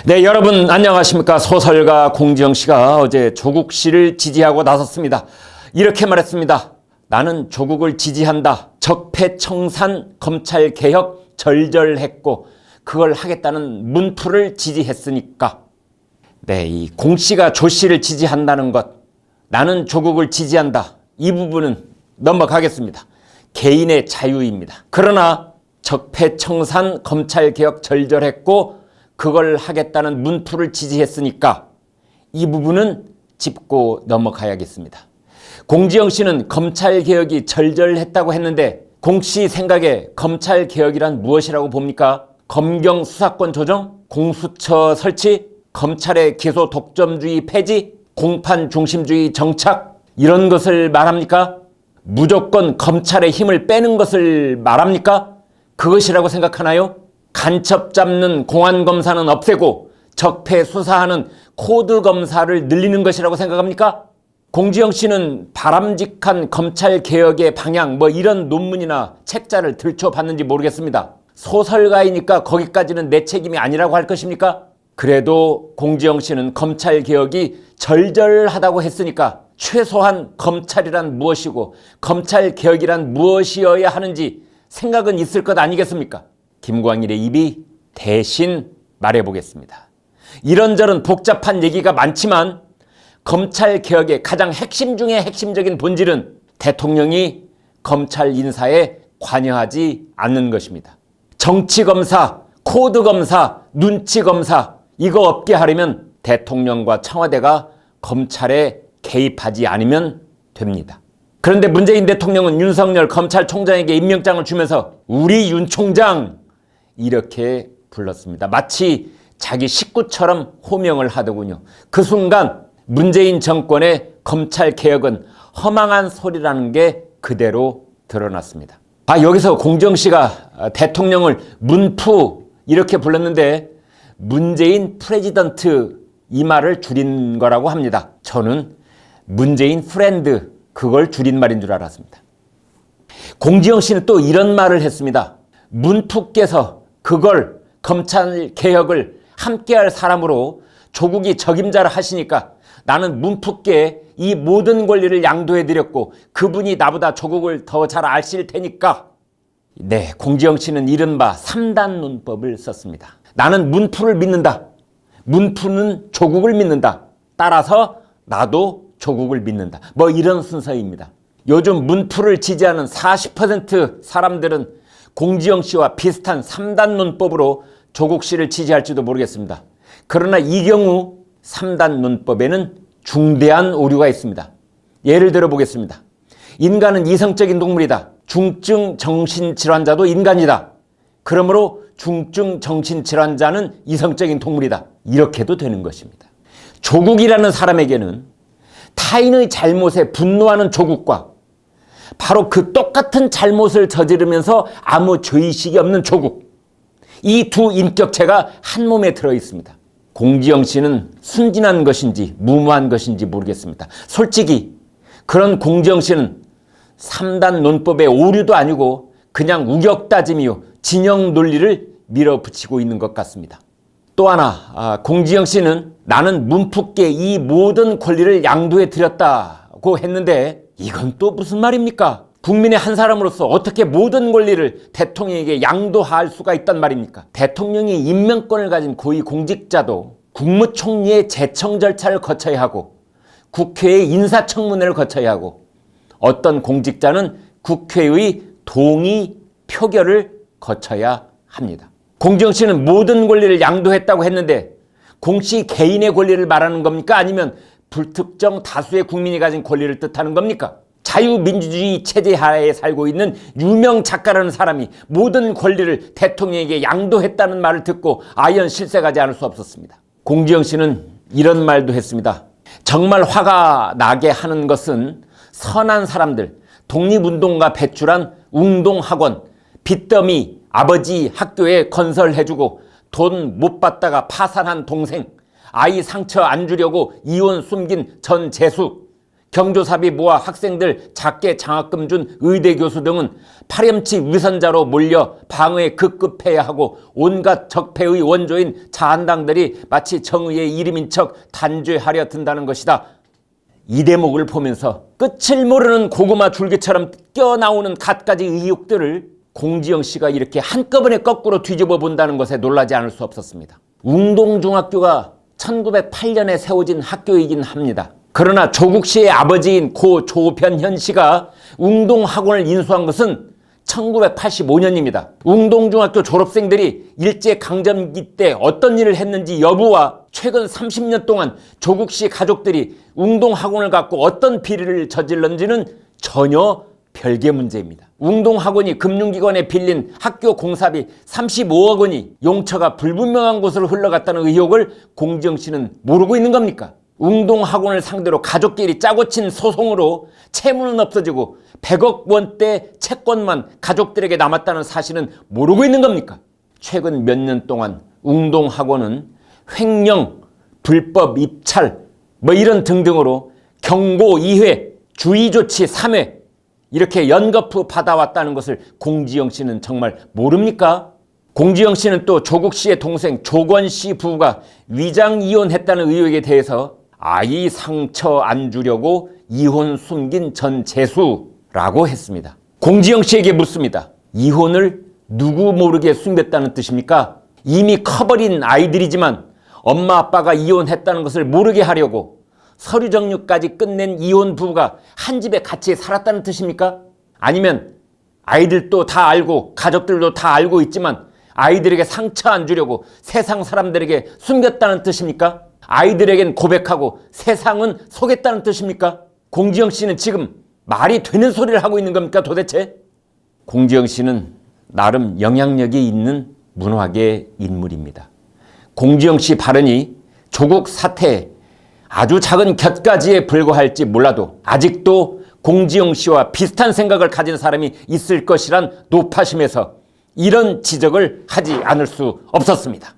네, 여러분 안녕하십니까. 소설가 공지영 씨가 어제 조국 씨를 지지하고 나섰습니다. 이렇게 말했습니다. 나는 조국을 지지한다. 적폐청산 검찰개혁 절절했고 그걸 하겠다는 문프를 지지했으니까. 네, 이 공 씨가 조 씨를 지지한다는 것, 나는 조국을 지지한다. 이 부분은 넘어가겠습니다. 개인의 자유입니다. 그러나 적폐청산 검찰개혁 절절했고 그걸 하겠다는 문프를 지지했으니까 이 부분은 짚고 넘어가야겠습니다. 공지영 씨는 검찰개혁이 절절했다고 했는데 공 씨 생각에 검찰개혁이란 무엇이라고 봅니까? 검경 수사권 조정, 공수처 설치, 검찰의 기소 독점주의 폐지, 공판 중심주의 정착 이런 것을 말합니까? 무조건 검찰의 힘을 빼는 것을 말합니까? 그것이라고 생각하나요? 간첩 잡는 공안검사는 없애고 적폐 수사하는 코드검사를 늘리는 것이라고 생각합니까? 공지영 씨는 바람직한 검찰개혁의 방향 이런 논문이나 책자를 들춰봤는지 모르겠습니다. 소설가이니까 거기까지는 내 책임이 아니라고 할 것입니까? 그래도 공지영 씨는 검찰개혁이 절절하다고 했으니까 최소한 검찰이란 무엇이고 검찰개혁이란 무엇이어야 하는지 생각은 있을 것 아니겠습니까? 김광일의 입이 대신 말해보겠습니다. 이런저런 복잡한 얘기가 많지만 검찰개혁의 가장 핵심 중에 핵심적인 본질은 대통령이 검찰 인사에 관여하지 않는 것입니다. 정치검사, 코드검사, 눈치검사 이거 없게 하려면 대통령과 청와대가 검찰에 개입하지 않으면 됩니다. 그런데 문재인 대통령은 윤석열 검찰총장에게 임명장을 주면서 우리 윤 총장 이렇게 불렀습니다. 마치 자기 식구처럼 호명을 하더군요. 그 순간 문재인 정권의 검찰개혁은 허망한 소리라는 게 그대로 드러났습니다. 여기서 공정 씨가 대통령을 문프 이렇게 불렀는데 문재인 프레지던트 이 말을 줄인 거라고 합니다. 저는 문재인 프렌드 그걸 줄임말인 줄 알았습니다. 공지영 씨는 또 이런 말을 했습니다. 문프께서 그걸 검찰개혁을 함께할 사람으로 조국이 적임자를 하시니까 나는 문프께 이 모든 권리를 양도해드렸고 그분이 나보다 조국을 더 잘 아실 테니까. 네, 공지영 씨는 이른바 3단 논법을 썼습니다. 나는 문프를 믿는다. 문프는 조국을 믿는다. 따라서 나도 조국을 믿는다. 이런 순서입니다. 요즘 문프를 지지하는 40% 사람들은 공지영 씨와 비슷한 3단 논법으로 조국 씨를 지지할지도 모르겠습니다. 그러나 이 경우 3단 논법에는 중대한 오류가 있습니다. 예를 들어 보겠습니다. 인간은 이성적인 동물이다. 중증 정신질환자도 인간이다. 그러므로 중증 정신질환자는 이성적인 동물이다. 이렇게도 되는 것입니다. 조국이라는 사람에게는 타인의 잘못에 분노하는 조국과 바로 그 똑같은 잘못을 저지르면서 아무 죄의식이 없는 조국, 이 두 인격체가 한 몸에 들어 있습니다. 공지영 씨는 순진한 것인지 무모한 것인지 모르겠습니다. 솔직히 그런 공지영 씨는 3단 논법의 오류도 아니고 그냥 우격다짐이요 진영 논리를 밀어붙이고 있는 것 같습니다. 또 하나 공지영 씨는 나는 문프께 이 모든 권리를 양도해 드렸다고 했는데 이건 또 무슨 말입니까? 국민의 한 사람으로서 어떻게 모든 권리를 대통령에게 양도할 수가 있단 말입니까? 대통령이 임명권을 가진 고위공직자도 국무총리의 제청 절차를 거쳐야 하고 국회의 인사청문회를 거쳐야 하고 어떤 공직자는 국회의 동의 표결을 거쳐야 합니다. 공지영 씨는 모든 권리를 양도했다고 했는데 공 씨 개인의 권리를 말하는 겁니까? 아니면 불특정 다수의 국민이 가진 권리를 뜻하는 겁니까? 자유민주주의 체제 하에 살고 있는 유명 작가라는 사람이 모든 권리를 대통령에게 양도했다는 말을 듣고 아연 실색하지 않을 수 없었습니다. 공지영 씨는 이런 말도 했습니다. 정말 화가 나게 하는 것은 선한 사람들, 독립운동가 배출한 웅동학원, 빚더미 아버지 학교에 건설해주고 돈 못 받다가 파산한 동생, 아이 상처 안 주려고 이혼 숨긴 전 재수, 경조사비 모아 학생들 작게 장학금 준 의대 교수 등은 파렴치 위선자로 몰려 방어에 급급해야 하고 온갖 적폐의 원조인 자한당들이 마치 정의의 이름인 척 단죄하려 든다는 것이다. 이 대목을 보면서 끝을 모르는 고구마 줄기처럼 뛰어나오는 갖가지 의혹들을 공지영 씨가 이렇게 한꺼번에 거꾸로 뒤집어 본다는 것에 놀라지 않을 수 없었습니다. 웅동중학교가 1908년에 세워진 학교이긴 합니다. 그러나 조국 씨의 아버지인 고 조변현 씨가 웅동학원을 인수한 것은 1985년입니다. 웅동중학교 졸업생들이 일제강점기 때 어떤 일을 했는지 여부와 최근 30년 동안 조국 씨 가족들이 웅동학원을 갖고 어떤 비리를 저질렀는지는 전혀 별개 문제입니다. 웅동학원이 금융기관에 빌린 학교 공사비 35억 원이 용처가 불분명한 곳으로 흘러갔다는 의혹을 공지영 씨는 모르고 있는 겁니까? 웅동학원을 상대로 가족끼리 짜고 친 소송으로 채무는 없어지고 100억 원대 채권만 가족들에게 남았다는 사실은 모르고 있는 겁니까? 최근 몇 년 동안 웅동학원은 횡령, 불법 입찰 이런 등등으로 경고 2회, 주의 조치 3회 이렇게 연거푸 받아왔다는 것을 공지영 씨는 정말 모릅니까? 공지영 씨는 또 조국 씨의 동생 조건 씨 부부가 위장 이혼했다는 의혹에 대해서 아이 상처 안 주려고 이혼 숨긴 전 재수라고 했습니다. 공지영 씨에게 묻습니다. 이혼을 누구 모르게 숨겼다는 뜻입니까? 이미 커버린 아이들이지만 엄마 아빠가 이혼했다는 것을 모르게 하려고 서류 정리까지 끝낸 이혼 부부가 한 집에 같이 살았다는 뜻입니까? 아니면 아이들도 다 알고 가족들도 다 알고 있지만 아이들에게 상처 안 주려고 세상 사람들에게 숨겼다는 뜻입니까? 아이들에겐 고백하고 세상은 속였다는 뜻입니까? 공지영 씨는 지금 말이 되는 소리를 하고 있는 겁니까 도대체? 공지영 씨는 나름 영향력이 있는 문화계 인물입니다. 공지영 씨 발언이 조국 사태에 아주 작은 곁가지에 불과할지 몰라도 아직도 공지영 씨와 비슷한 생각을 가진 사람이 있을 것이란 노파심에서 이런 지적을 하지 않을 수 없었습니다.